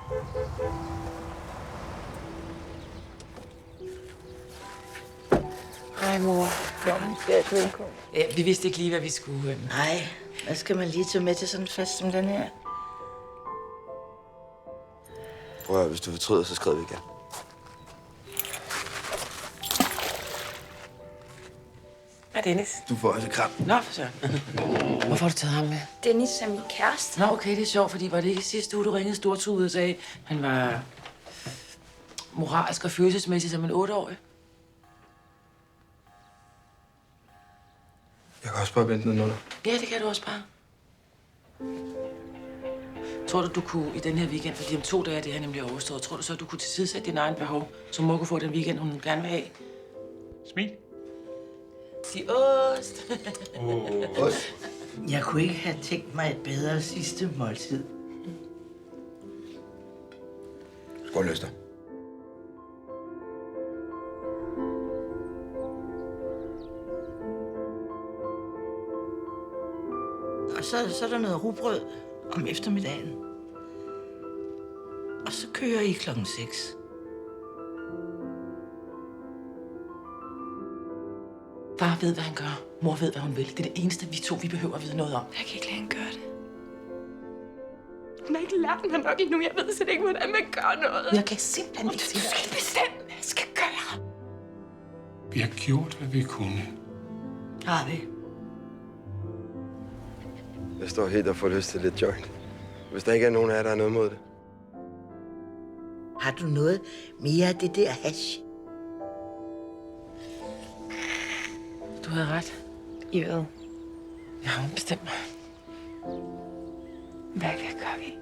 Hej, mor. Velkommen. Ja, vi vidste ikke lige, hvad vi skulle. Nej, hvad skal man lige tage med til sådan en fest som den her? Prøv at høre, hvis du fortryder, så skriver vi igen. Hej, Dennis. Du får også et kram. Nå, for søren. Hvorfor har du taget ham med? Dennis er min kæreste. Nå, okay, det er sjovt, fordi var det ikke sidste uge, du ringede stortudet og sagde, han var moralsk og følelsesmæssigt som en 8-årig? Jeg kan også bare vente ned under. Ja, det kan du også bare. Tror du kunne i den her weekend, fordi om 2 dage det her nemlig overstået, tror du så, du kunne tilsidesætte din egen behov, så mor kunne få den weekend, hun gerne vil have? Smil. Sig ost. Ost. Jeg kunne ikke have tænkt mig et bedre sidste måltid. Skål, Løster. Og så er der noget rugbrød om eftermiddagen. Og så kører I 6:00. Far ved, hvad han gør. Mor ved, hvad hun vil. Det er det eneste, vi behøver at vide noget om. Jeg kan ikke lade hende gøre det. Hun har ikke lært mig nok endnu. Jeg ved slet ikke, hvordan man gør noget. Jeg kan simpelthen ikke Du sige skal bestemme, hvad jeg skal gøre. Vi har gjort, hvad vi kunne. Har vi? Jeg står helt og får lyst til lidt joint. Hvis der ikke er nogen af jer, der har noget mod det. Har du noget mere af det der hash? Du havde ret. I hvad? Jeg har bestemt mig. Hvad gør vi?